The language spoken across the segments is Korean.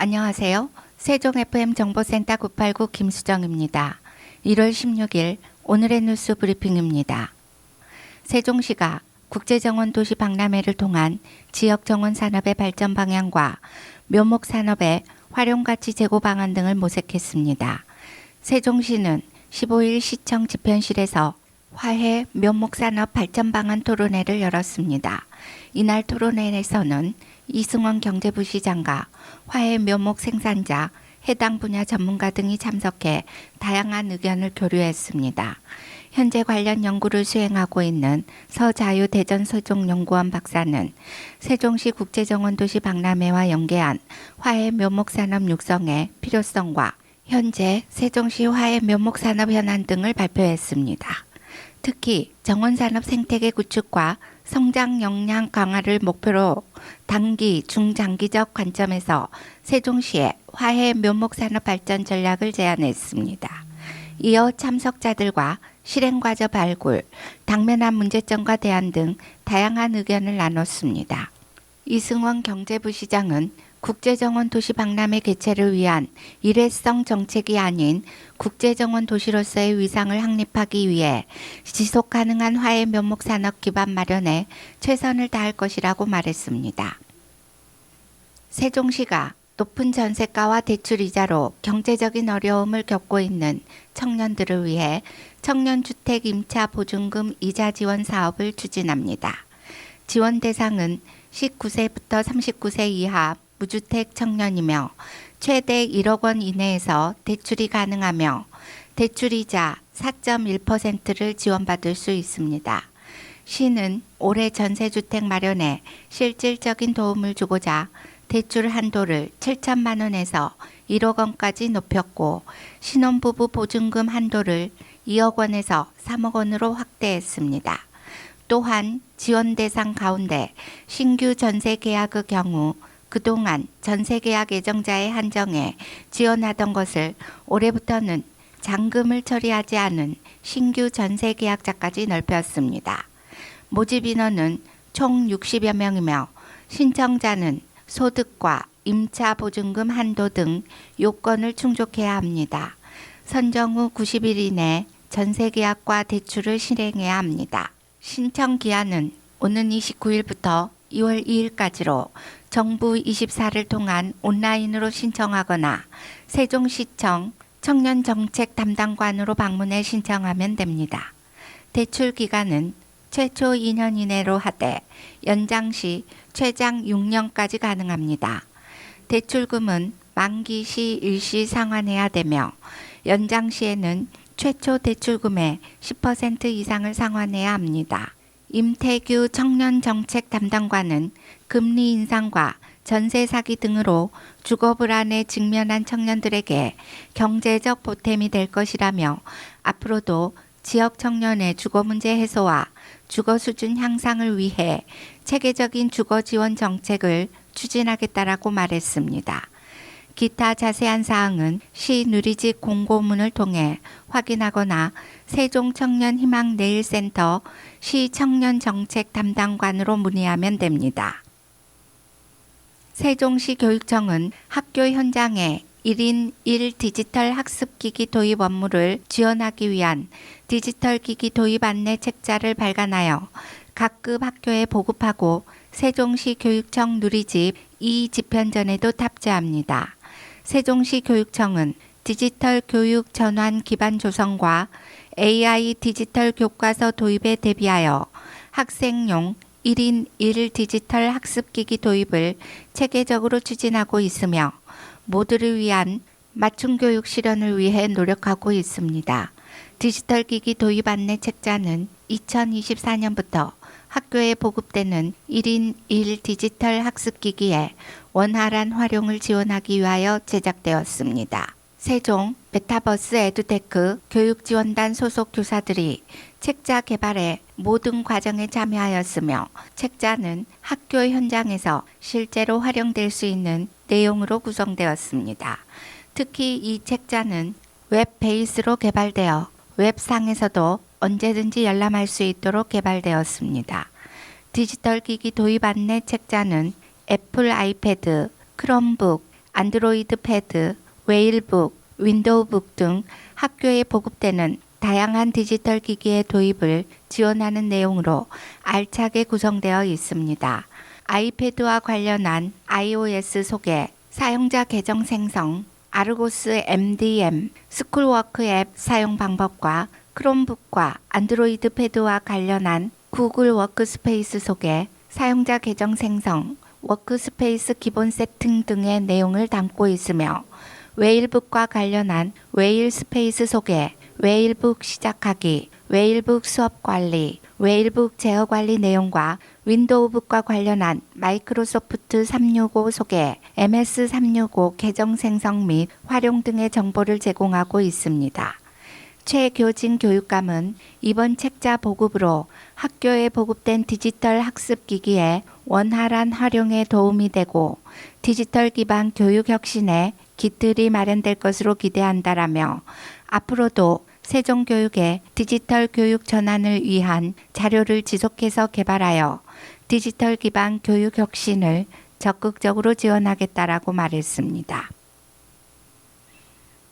안녕하세요. 세종 FM 정보센터 989 김수정입니다. 1월 16일 오늘의 뉴스 브리핑입니다. 세종시가 국제정원 도시 박람회를 통한 지역 정원 산업의 발전 방향과 묘목 산업의 활용 가치 제고 방안 등을 모색했습니다. 세종시는 15일 시청 집현실에서 화해 묘목 산업 발전 방안 토론회를 열었습니다. 이날 토론회에서는 이승원 경제부시장과 화해 묘목 생산자, 해당 분야 전문가 등이 참석해 다양한 의견을 교류했습니다. 현재 관련 연구를 수행하고 있는 서자유 대전 세종연구원 박사는 세종시 국제정원도시 박람회와 연계한 화해 묘목산업 육성의 필요성과 현재 세종시 화해 묘목산업 현안 등을 발표했습니다. 특히 정원산업 생태계 구축과 성장 역량 강화를 목표로 단기, 중장기적 관점에서 세종시의 화해 묘목산업 발전 전략을 제안했습니다. 이어 참석자들과 실행과제 발굴, 당면한 문제점과 대안 등 다양한 의견을 나눴습니다. 이승원 경제부시장은 국제정원 도시 박람회 개최를 위한 일회성 정책이 아닌 국제정원 도시로서의 위상을 확립하기 위해 지속 가능한 화해 묘목 산업 기반 마련에 최선을 다할 것이라고 말했습니다. 세종시가 높은 전세가와 대출이자로 경제적인 어려움을 겪고 있는 청년들을 위해 청년주택 임차 보증금 이자 지원 사업을 추진합니다. 지원 대상은 19세부터 39세 이하 무주택 청년이며 최대 1억 원 이내에서 대출이 가능하며 대출이자 4.1%를 지원받을 수 있습니다. 시는 올해 전세주택 마련에 실질적인 도움을 주고자 대출 한도를 7천만 원에서 1억 원까지 높였고 신혼부부 보증금 한도를 2억 원에서 3억 원으로 확대했습니다. 또한 지원 대상 가운데 신규 전세 계약의 경우 그동안 전세계약 예정자에 한정해 지원하던 것을 올해부터는 잔금을 처리하지 않은 신규 전세계약자까지 넓혔습니다. 모집 인원은 총 60여 명이며 신청자는 소득과 임차 보증금 한도 등 요건을 충족해야 합니다. 선정 후 90일 이내 전세계약과 대출을 실행해야 합니다. 신청 기한은 오는 29일부터 2월 2일까지로 정부 24를 통한 온라인으로 신청하거나 세종시청 청년정책 담당관으로 방문해 신청하면 됩니다. 대출 기간은 최초 2년 이내로 하되 연장 시 최장 6년까지 가능합니다. 대출금은 만기 시 일시 상환해야 되며 연장 시에는 최초 대출금의 10% 이상을 상환해야 합니다. 임태규 청년정책 담당관은 금리 인상과 전세 사기 등으로 주거 불안에 직면한 청년들에게 경제적 보탬이 될 것이라며 앞으로도 지역 청년의 주거 문제 해소와 주거 수준 향상을 위해 체계적인 주거 지원 정책을 추진하겠다라고 말했습니다. 기타 자세한 사항은 시 누리집 공고문을 통해 확인하거나 세종청년희망내일센터 시 청년정책 담당관으로 문의하면 됩니다. 세종시 교육청은 학교 현장에 1인 1 디지털 학습기기 도입 업무를 지원하기 위한 디지털 기기 도입 안내 책자를 발간하여 각급 학교에 보급하고 세종시 교육청 누리집 2집현전에도 탑재합니다. 세종시 교육청은 디지털 교육 전환 기반 조성과 AI 디지털 교과서 도입에 대비하여 학생용 1인 1 디지털 학습기기 도입을 체계적으로 추진하고 있으며 모두를 위한 맞춤 교육 실현을 위해 노력하고 있습니다. 디지털 기기 도입 안내 책자는 2024년부터 학교에 보급되는 1인 1 디지털 학습기기의 원활한 활용을 지원하기 위하여 제작되었습니다. 세종 메타버스 에듀테크 교육지원단 소속 교사들이 책자 개발의 모든 과정에 참여하였으며 책자는 학교 현장에서 실제로 활용될 수 있는 내용으로 구성되었습니다. 특히 이 책자는 웹 베이스로 개발되어 웹상에서도 언제든지 열람할 수 있도록 개발되었습니다. 디지털 기기 도입 안내 책자는 애플 아이패드, 크롬북, 안드로이드 패드, 웨일북, 윈도우북 등 학교에 보급되는 다양한 디지털 기기의 도입을 지원하는 내용으로 알차게 구성되어 있습니다. 아이패드와 관련한 iOS 소개, 사용자 계정 생성, 아르고스 MDM, 스쿨워크 앱 사용 방법과 크롬북과 안드로이드 패드와 관련한 구글 워크스페이스 소개, 사용자 계정 생성, 워크스페이스 기본 세팅 등의 내용을 담고 있으며 웨일북과 관련한 웨일스페이스 소개, 웨일북 시작하기, 웨일북 수업 관리, 웨일북 제어 관리 내용과 윈도우북과 관련한 마이크로소프트 365 소개, MS 365 계정 생성 및 활용 등의 정보를 제공하고 있습니다. 최교진 교육감은 이번 책자 보급으로 학교에 보급된 디지털 학습 기기의 원활한 활용에 도움이 되고 디지털 기반 교육 혁신에 깃들이 마련될 것으로 기대한다라며 앞으로도 세종교육의 디지털 교육 전환을 위한 자료를 지속해서 개발하여 디지털 기반 교육 혁신을 적극적으로 지원하겠다라고 말했습니다.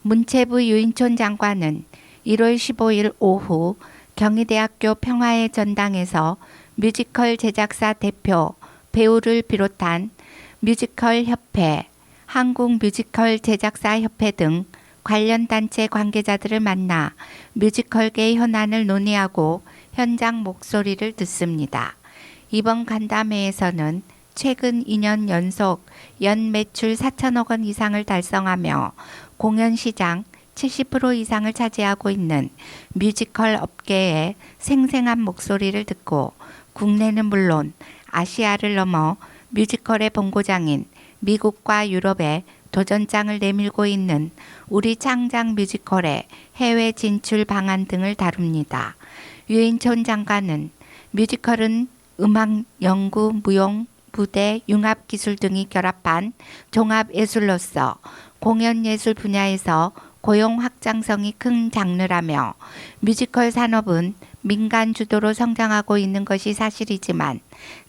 문체부 유인촌 장관은 1월 15일 오후 경희대학교 평화의 전당에서 뮤지컬 제작사 대표, 배우를 비롯한 뮤지컬 협회, 한국 뮤지컬 제작사 협회 등 관련 단체 관계자들을 만나 뮤지컬계 현안을 논의하고 현장 목소리를 듣습니다. 이번 간담회에서는 최근 2년 연속 연 매출 4천억 원 이상을 달성하며 공연 시장 70% 이상을 차지하고 있는 뮤지컬 업계의 생생한 목소리를 듣고 국내는 물론 아시아를 넘어 뮤지컬의 본고장인 미국과 유럽에 도전장을 내밀고 있는 우리 창작 뮤지컬의 해외 진출 방안 등을 다룹니다. 유인촌 장관은 뮤지컬은 음악, 연구, 무용, 무대, 융합기술 등이 결합한 종합예술로서 공연예술 분야에서 고용 확장성이 큰 장르라며 뮤지컬 산업은 민간 주도로 성장하고 있는 것이 사실이지만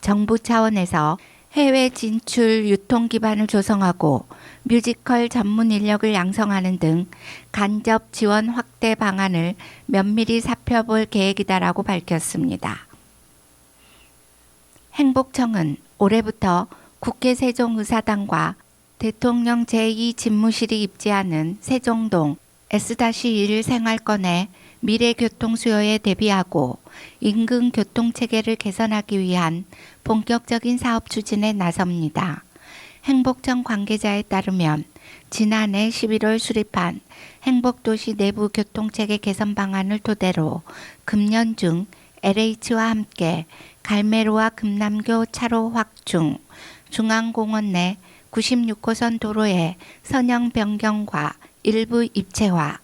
정부 차원에서 해외 진출 유통 기반을 조성하고 뮤지컬 전문 인력을 양성하는 등 간접 지원 확대 방안을 면밀히 살펴볼 계획이다라고 밝혔습니다. 행복청은 올해부터 국회 세종의사당과 대통령 제2집무실이 입지하는 세종동 S-1 생활권의 미래 교통 수요에 대비하고 인근 교통체계를 개선하기 위한 본격적인 사업 추진에 나섭니다. 행복청 관계자에 따르면 지난해 11월 수립한 행복도시 내부 교통체계 개선 방안을 토대로 금년 중 LH와 함께 갈매로와 금남교 차로 확충, 중앙공원 내 96호선 도로의 선형 변경과 일부 입체화,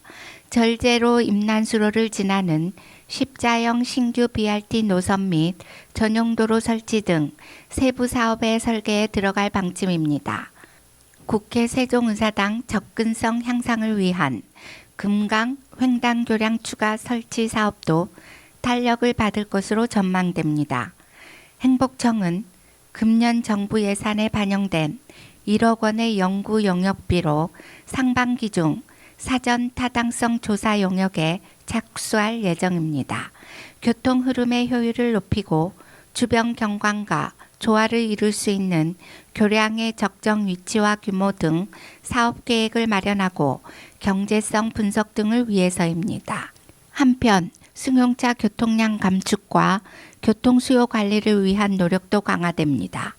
절제로 임난수로를 지나는 십자형 신규 BRT 노선 및 전용도로 설치 등 세부 사업의 설계에 들어갈 방침입니다. 국회 세종의사당 접근성 향상을 위한 금강 횡단교량 추가 설치 사업도 탄력을 받을 것으로 전망됩니다. 행복청은 금년 정부 예산에 반영된 1억 원의 연구 영역비로 상반기 중 사전 타당성 조사 영역에 착수할 예정입니다. 교통 흐름의 효율을 높이고 주변 경관과 조화를 이룰 수 있는 교량의 적정 위치와 규모 등 사업 계획을 마련하고 경제성 분석 등을 위해서입니다. 한편 승용차 교통량 감축과 교통 수요 관리를 위한 노력도 강화됩니다.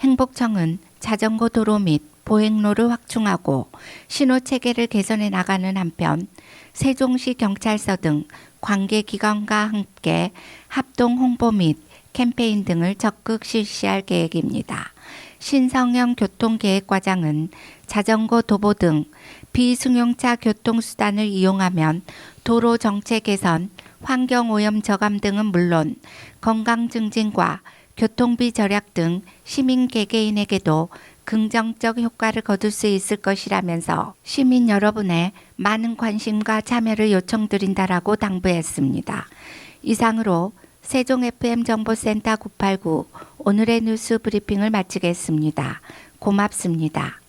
행복청은 자전거 도로 및 보행로를 확충하고 신호체계를 개선해 나가는 한편 세종시 경찰서 등 관계기관과 함께 합동 홍보 및 캠페인 등을 적극 실시할 계획입니다. 신성영 교통계획과장은 자전거 도보 등 비승용차 교통수단을 이용하면 도로 정체 개선, 환경오염 저감 등은 물론 건강 증진과 교통비 절약 등 시민 개개인에게도 긍정적 효과를 거둘 수 있을 것이라면서 시민 여러분의 많은 관심과 참여를 요청드린다라고 당부했습니다. 이상으로 세종 FM 정보센터 989 오늘의 뉴스 브리핑을 마치겠습니다. 고맙습니다.